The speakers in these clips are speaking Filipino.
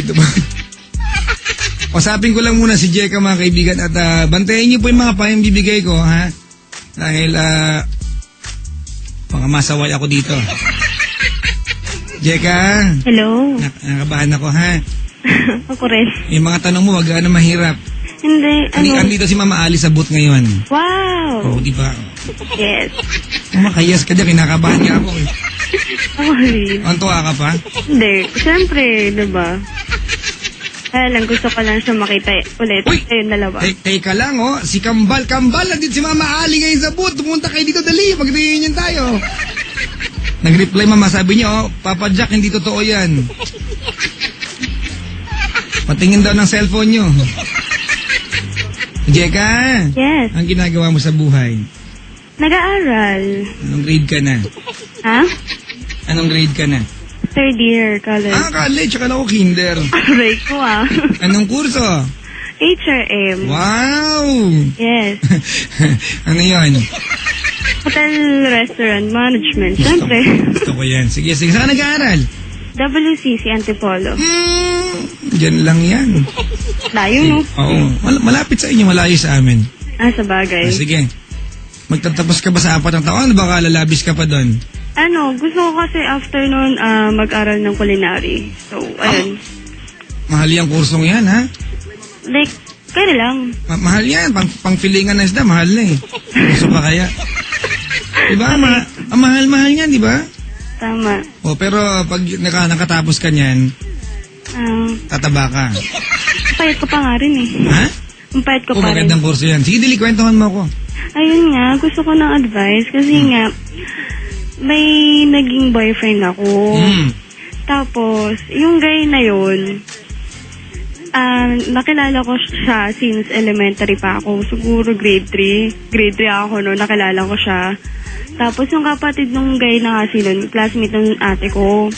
dito ba? Usapin ko lang muna si Jeka mga kaibigan at bantayan niyo po yung mga payong bibigay ko, ha? Dahil mga masaway ako dito. Jeka. Hello. Nakabahan ako, ha? Ako rin. Yung mga tanong mo, wag na mahirap. Hindi, Andito si Mama Ali sa booth ngayon. Wow. Oo, di ba? Yes. Makayas ka dyan, kinakabahan nga ako eh. Ako rin. Antuwa ka pa? Hindi. Siyempre, diba? Kaya lang, gusto ko lang siya makita ulit. Uy! Ayun, dalawa. Teka lang, oh. Si Kambal, nandito si Mama Ali ngayon sa booth. Pumunta kayo dito, dali. Mag-reunion tayo. Nag-reply, Mama. Sabi niyo, oh, Papa Jack, hindi totoo yan. Patingin daw ng cellphone niyo. Jeka. Yes. Ang ginagawa mo sa buhay? Nag-aaral. Anong grade ka na? Ha? Anong grade ka na? Third year college. College. Akala ko kinder. Aray ko Anong kurso? HRM. Wow! Yes. Ano yun? Hotel Restaurant Management. Siyempre. Gusto ko yan. Sige. Saan ka nag-aaral? WCC Antipolo. Diyan lang yan. Layo, no? Oo. Malapit sa inyo, malayo sa amin. Sa bagay. Sige. Magtatapos ka ba sa 4 na taon? Baka lalabis ka pa doon? Gusto ko kasi after nun mag-aral ng culinary. So, ayun. Mahal yung kursong yan, ha? Like, kaya lang. Mahal yan. Pang-filingan na isda, mahal na eh. Gusto pa kaya? Diba? Mahal yan, diba? Tama. Pero pag nakatapos ka niyan, tataba ka. Payat ko pa nga rin eh. Ha? Ang payat ko pa rin. Magandang kurso yan. Sige, dili, kwentuhan mo ako. Ayun nga, gusto ko ng advice kasi nga, may naging boyfriend ako. Tapos, yung guy na yun, nakilala ko siya since elementary pa ako. Siguro grade 3. Grade 3 ako no, nakilala ko siya. Tapos yung kapatid nung guy na kasi nun, classmate ng ate ko.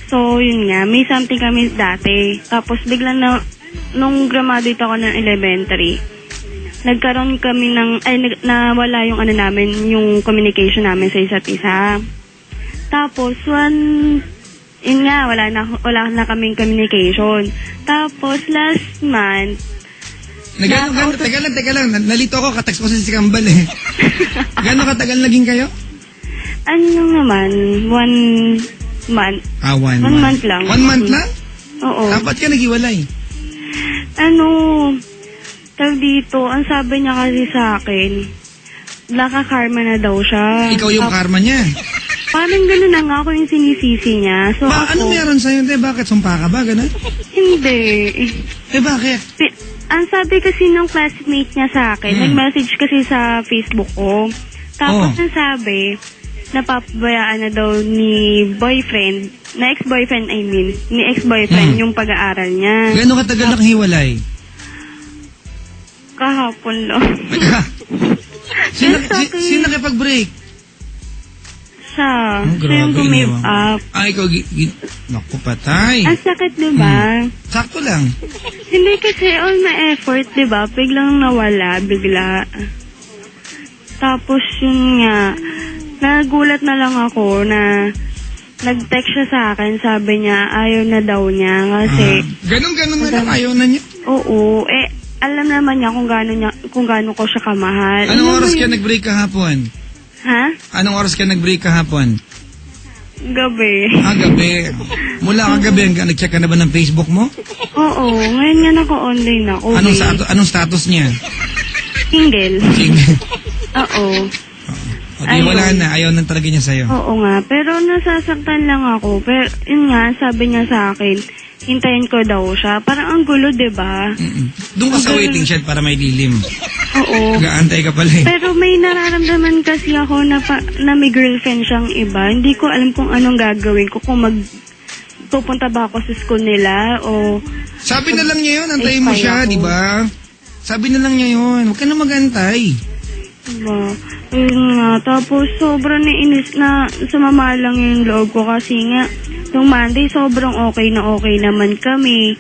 So, yun nga, may something kami dati. Tapos biglang nung graduate ako ng elementary, nagkaroon kami nawala yung yung communication namin sa isa't isa. Tapos, yun nga, wala na kaming communication. Tapos, last month, Teka lang. Nalito ako, katext ko si Kambal eh. Gano'ng katagal naging kayo? Naman, 1 month. 1 month lang. 1 month lang? Oo. Dapat ka naghiwalay? Tawag dito, ang sabi niya kasi sa akin, naka-karma na daw siya. Ikaw yung karma niya. Parang gano'n na nga ako yung sinisisi niya. So, ano meron sa'yo? Bakit? Sumpa ka ba? Gano'n? Hindi. Bakit? Ang sabi kasi ng classmate niya sa akin, nag-message kasi sa Facebook ko. Tapos ang sabi, napapabayaan na daw ni boyfriend, na ex-boyfriend ni ex-boyfriend yung pag-aaral niya. Gano'ng katagal nakahiwalay? Kahapon lang. Sino nakipag-break? Siya. Siya yung gumave up. Ikaw, naku, patay. Ang sakit, diba? Sakto lang. Hindi kasi all na effort, diba? Biglang nawala, bigla. Tapos yun nga, nagulat na lang ako na nag-text siya sa akin, sabi niya, ayaw na daw niya kasi... Ganon na lang, ayaw na niya? Oo, alam naman niya kung gaano ko siya kamahal. Anong oras ka nag-break kahapon? Ha? Anong oras ka nag-break kahapon? Gabi. Gabi. Mula kagabi, nag-check ka na ba ng Facebook mo? Oo, ngayon nga naka-online ako. Anong status niya? Single. Single. Oo. Okay, wala na. Ayaw na talaga niya sa'yo. Oo nga, pero nasasaktan lang ako. Pero yun nga, sabi niya sa akin, hintayin ko daw siya. Parang ang gulo, diba? Doon ka sa waiting shed para may dilim. Oo. Nag-aantay ka pala eh. Pero may nararamdaman kasi ako na may girlfriend siyang iba. Hindi ko alam kung anong gagawin ko. Kung pupunta ba ako sa school nila o... Sabi na lang niya yun, antayin mo siya, di ba? Sabi na lang niya yun, huwag ka na mag-antay. Diba? Yun nga. Tapos sobrang nainis na sumama lang yung loob ko kasi nga yung Monday sobrang okay naman kami.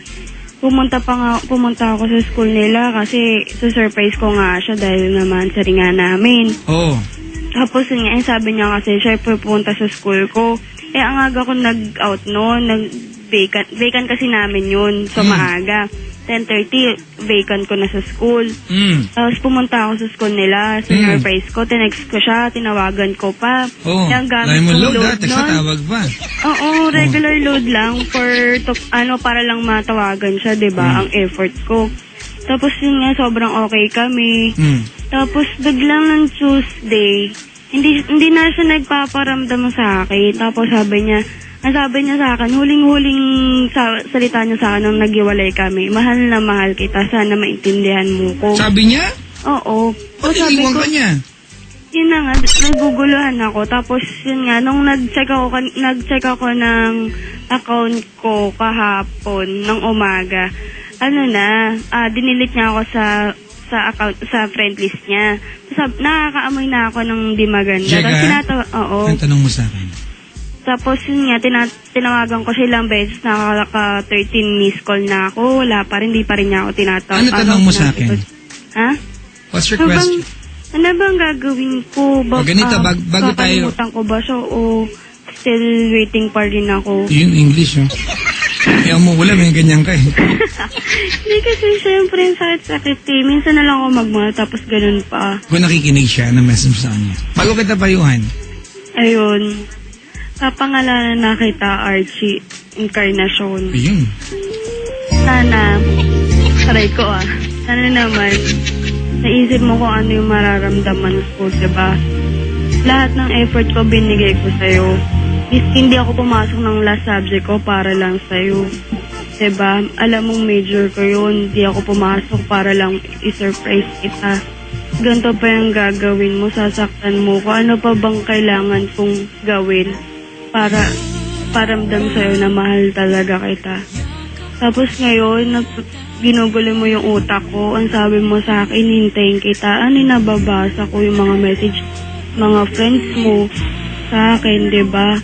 Pumunta ako sa school nila kasi surprise ko nga siya dahil naman sa ringa namin. Oo. Tapos yun nga, sabi niya kasi siya pupunta sa school ko. Ang aga ko nag-out noon, vacant. Vacant kasi namin yun. So, maaga. 10:30, vacant ko na sa school. Tapos pumunta ako sa school nila, surprise ko, tinext ko siya, tinawagan ko pa. Oh, Yung gamit lahat mo kong load ha, text nun. na tawag pa. Oo, regular load lang para lang matawagan siya, 'di ba? Ang effort ko. Tapos yun nga, sobrang okay kami. Tapos biglang ng Tuesday, hindi na siya nagpaparamdam sa akin. Tapos sabi niya sa akin, huling-huling salita niya sa akin nung naghiwalay kami, mahal na mahal kita, sana maintindihan mo ko. Sabi niya? Oo. Ba't iniwan ka niya? Yun na nga, naguguluhan ako. Tapos yun nga, nung nag-check ako ng account ko kahapon ng umaga, dinilit niya ako sa account, sa friend list niya. Nakakaamoy na ako ng di maganda. Jeka, oo. ang tanong mo sa akin. Tapos yun nga, tinawagan ko siya ilang beses, nakaka 13 missed call na ako, wala pa rin, hindi pa rin niya ako tinatawag. Ano tanong mo sa akin? Ha? What's your question? Ano bang gagawin ko? Ganito, bago tayo. Kakalimutan ko ba siya o still waiting pa rin ako? Yun, English, oh. Kaya mo, wala, may ganyan ka eh. Hindi kasi syempre yung sakit-sakit eh. Minsan na lang ako magmahal tapos ganun pa. Kung nakikinig siya na message sa kanya. Bago kita payuhan. Ayun. Kapangalanan na kita, Archie Encarnacion. Ayun. Sana, saray ko sana naman, naisip mo kung ano yung mararamdaman ko, diba? Lahat ng effort ko binigay ko sa'yo. Hindi ako pumasok ng last subject ko para lang sa'yo. Diba? Alam mong major ko yun, hindi ako pumasok para lang i-surprise kita. Ganito pa yung gagawin mo, sasaktan mo ko. Ano pa bang kailangan kong gawin para paramdam sa'yo na mahal talaga kita? Tapos ngayon, ginugulo mo yung utak ko. Ang sabi mo sa akin, hintayin kita. Ano nababasa ko yung mga message, mga friends mo sa akin, diba?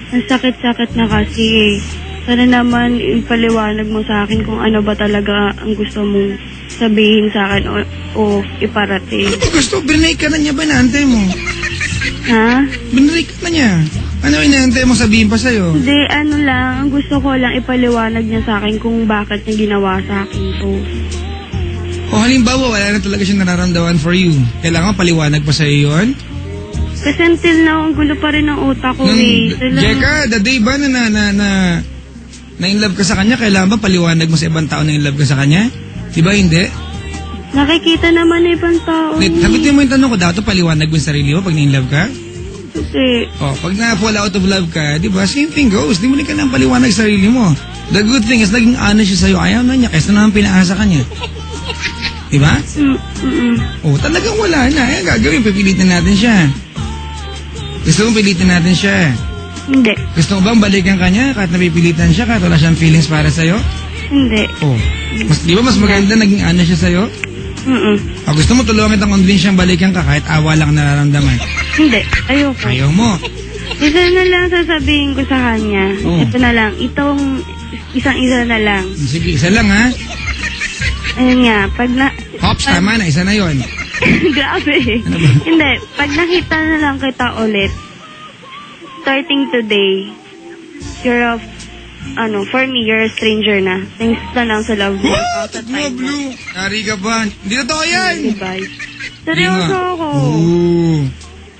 Ang sakit-sakit na kasi eh. Sana naman ipaliwanag mo sa akin kung ano ba talaga ang gusto mong sabihin sa akin o iparating. Gusto, binay ka na niya ba inaantay mo? Ha? Binay ka na niya. Ano inaantay mo sabihin pa sa'yo? Hindi, ang gusto ko lang ipaliwanag niya sa akin kung bakit niya ginawa sa akin to. O halimbawa, wala na talaga siya nararamdaman for you. Kailangan paliwanag pa sa'yo yun? Kasi until now, ang gulo pa rin ang utak ko eh. Jeka, the day ba na in love ka sa kanya, kailangan ba paliwanag mo sa ibang tao na in love ka sa kanya? Diba hindi? Nakikita naman ng ibang tao. Sagutin mo yung tanong ko, dapat paliwanag mo yung sarili mo pag na in love ka? Kasi, Pag na-fall out of love ka, di ba, same thing goes. Di mo rin ka nang paliwanag sa sarili mo. The good thing is, naging honest siya sa'yo. Ayaw na niya, kaysa naman pinaasa ka niya. Di ba? Talagang wala na. Gagawin, pipilitin natin siya. Gusto mong pilitin natin siya? hindi. Gusto mo bang balikan ka niya kahit napipilitan siya, kahit wala siyang feelings para sa'yo? Hindi. Di ba mas maganda naging honest siya sa'yo? Gusto mo tulungan kitang convince siyang balikan ka kahit awa lang nararamdaman? Hindi. Ayoko. Ayaw mo. Isa na lang sasabihin ko sa kanya. Ito na lang. Itong isang-isa na lang. Sige, isa lang ha. Ayun nga. Hops, tama na. Isa na yon. Grabe. Ano ba? Hindi. Pag nakita na lang kita ulit, starting today, for me, you're a stranger na. Thanks na lang sa love mo. What? No, Blue. Nari ka ba? Hindi totoo yan. Goodbye. Seryoso ako. Ooh.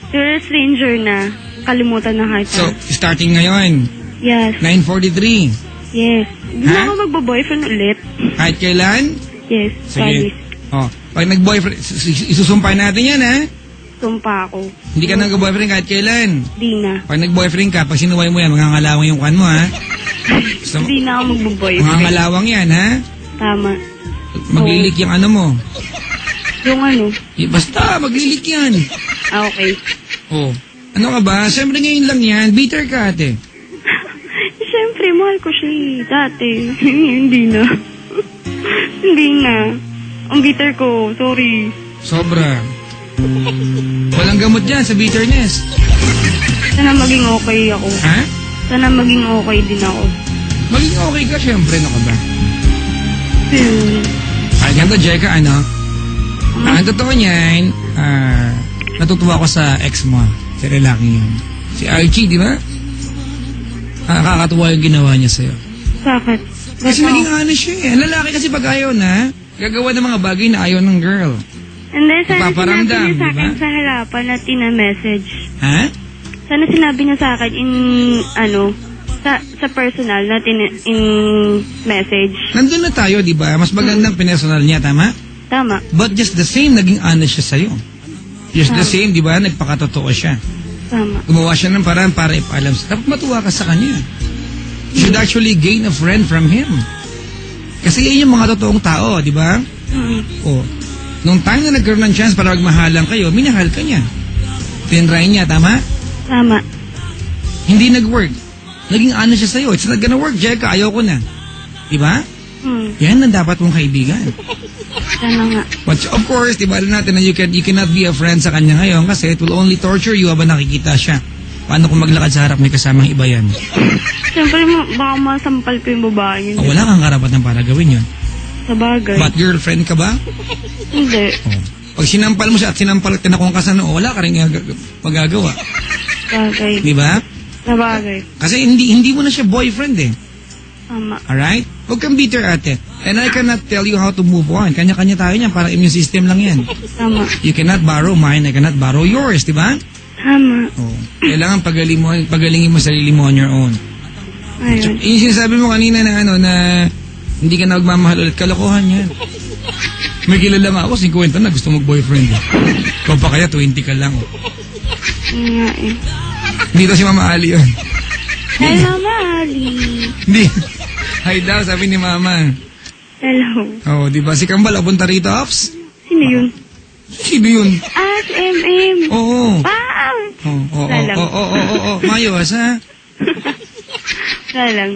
You're a stranger na. Kalimutan na kita. So, starting ngayon, Yes. 9:43. Yes. Hindi Ha? na ako magbo-boyfriend ulit. Kahit kailan? Yes. Sige. Promise. Pag nag-boyfriend, isusumpay natin yan, ha? Sumpa ako. Hindi ka nag-boyfriend kahit kailan. Di na. Pag nag-boyfriend ka, pag sinuway mo yan, mangangalawang yung kwan mo, ha? Gusto mo? Hindi na ako magbo-boyfriend. Mangangalawang yan, ha? Tama. Maglilik yung ano mo. Yung ano? Basta, maglilik yan. Okay. Ano ka ba? Siyempre ngayon lang yan. Bitter ka, ate. Siyempre, mahal ko siya dati. Hindi na. Hindi na. Ang bitter ko. Sorry. Sobra. Walang gamot dyan sa bitterness. Sana maging okay ako. Ha? Sana maging okay din ako. Maging okay ka, siyempre. Ano ka ba? Ay, ganito, Jeka, ang totoo niyan, natutuwa ko sa ex mo, si lalaki yun. Si Archie, di ba? Nakakatuwa yung ginawa niya sa'yo. Bakit? Kasi naging honest siya eh. Ang lalaki kasi pag ayaw na, gagawa ng mga bagay na ayaw ng girl. And then, sana sinabi Nagpaparamdam, niya sa akin diba? sa harapan na tina-message. Ha? Sana sinabi niya sa akin sa personal na in message. Nandun na tayo, di ba? Mas magandang pinersonal niya, tama? Tama. But just the same, naging honest siya sa'yo. Just the same, di ba? Nagpakatotoo siya. Tama. Gumawa siya ng paraan para ipaalam. Dapat matuwa ka sa kanya. You should actually gain a friend from him. Kasi yan yung mga totoong tao, di ba? O, nung time na nagkaroon ng chance para magmahalan kayo, minahal ka niya. Tinry niya, tama? Tama. Hindi nag-work. Naging honest siya sa'yo. It's not gonna work, Jeka. Ayaw ko na. Di ba? Yan ang dapat mong kaibigan. Tama nga. But of course, di ba alam natin na you cannot be a friend sa kanya ngayon kasi it will only torture you habang nakikita siya. Paano kung maglakad sa harap may kasamang iba yan? Siyempre, baka masampal ko yung babae yun. Wala kang karapatan para gawin yun. Sa bagay. But girlfriend ka ba? Hindi. Oh. Pag sinampal mo siya at sinampal tinakong ka sa noo, wala ka rin magagawa. Bagay. Di ba? Sa bagay. Kasi hindi mo na siya boyfriend eh. Tama. Alright? Huwag kang bitter ate. And I cannot tell you how to move on. Kanya-kanya tayo niyan. Parang immune system lang yan. Tama. You cannot borrow mine, I cannot borrow yours. Di ba? Tama. Oh. Kailangan pagalingin mo sarili mo on your own. Ayun. Yung sinasabi mo kanina na na hindi ka na magmamahal ulit, kalokohan yan. May kilala nga ako, 50 na gusto mag-boyfriend. Ikaw pa kaya, 20 ka lang. Yun nga eh. Dito si Mama Ali yun. Hi, Mama Ali. Hindi. Hi daw, sabi ni Mama. Hello. Oh, di ba? Si Kambal, punta rito, Ops? Sino yun? Sino yun? Ah, si MM. Oo. Wow! Oo. Mayos, ha? Wala lang.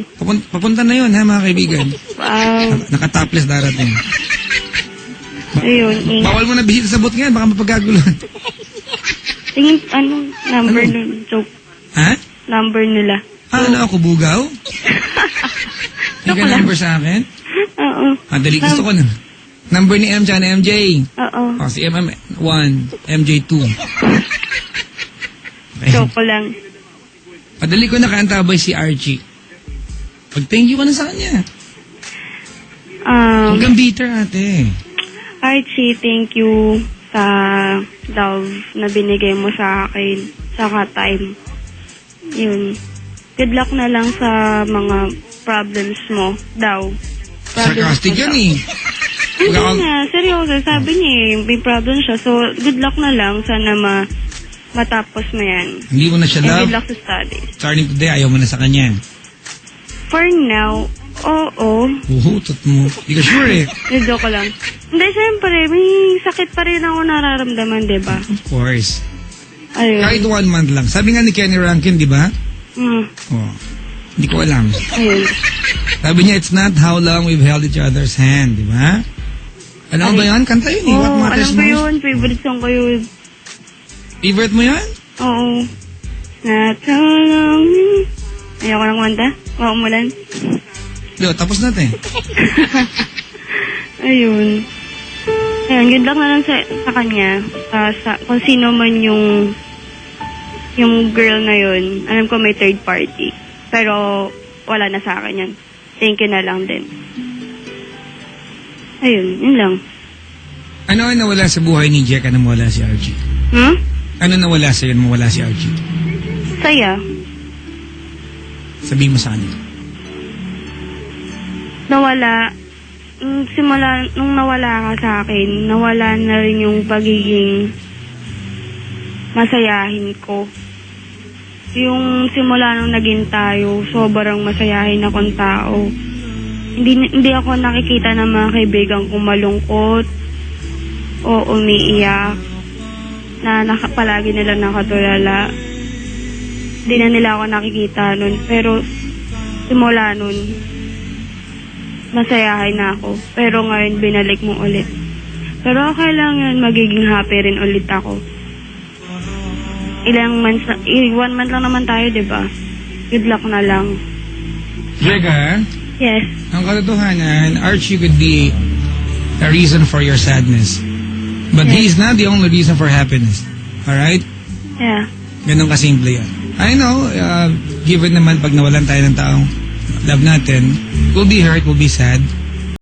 Papunta na yun, ha, mga kaibigan? Wow. Naka-topless darating. Ayun, ingat. Bawal mo na bisita sa bot ngayon, baka mapagkaguluhan. Tingin, number nun? Joke. Ha? Number nila. Ano ako, bugaw? Hindi ka number sa akin? Oo. Dali, gusto ko na. Number ni M tsaka ni MJ. Oo. O, si MM1, MJ2. Okay. Joke ko lang. Padali ko na kaantabay si Archie. Pag-thank you ka na sa kanya. Huwag kang bitter, ate. Archie, thank you sa love na binigay mo sa akin. Saka time. Yun. Good luck na lang sa mga problems mo daw. Sarcastic yan eh. Hindi nga, seryoso. Sabi niya may problem siya. So, good luck na lang. Sana matapos mo yan. Hindi mo na siya And love. good luck sa studies. Starting today, ayaw mo na sa kanya. For now, oo. Uhutot mo. Hindi ka sure eh. Joke ko lang. Hindi, siyempre, may sakit pa rin ako nararamdaman, di ba? Of course. Ayun. Kahit 1 month lang. Sabi nga ni Kenny Rankin, di ba? Oh. Hindi ko alam. Ayun. Sabi niya, it's not how long we've held each other's hand, di ba? Alam mo ba yan? Kanta yun eh. What matters alam ko most? yun. Favorite song ko yun. Favorite mo yan? Oo. Not how long... Ayoko ng kanta. Maumulan. Yo, tapos natin. Ayun. Ayun, good luck na lang sa kanya. Kung sino man yung girl na yun. Alam ko may third party. Pero wala na sa akin yan. Thank you na lang din. Ayun, yun lang. Ano ang nawala sa buhay ni Jack na mawala si Archie? Ano nawala sa'yo na mawala si Archie? Saya. Sabihin mo sa kanya. Nawala. Simula nung nawala ka sa akin, nawala na rin yung pagiging masayahin ko. Yung simula nung naging tayo, sobrang masayahin akong tao. Hindi ako nakikita ng mga kaibigan kong malungkot o umiiyak na palagi nila nakatulala. Hindi na nila ako nakikita nun. Pero simula nun, masayahin na ako. Pero ngayon, binalik mo ulit. Pero okay lang yan, magiging happy rin ulit ako. 1 month lang naman tayo, diba? Good luck na lang. Jega, Yes. ang katotohanan, Archie could be a reason for your sadness. But he is not the only reason for happiness. Alright? Yeah. Ganun kasimple yan. I know, given naman pag nawalan tayo ng taong love natin, we'll be hurt, we'll be sad,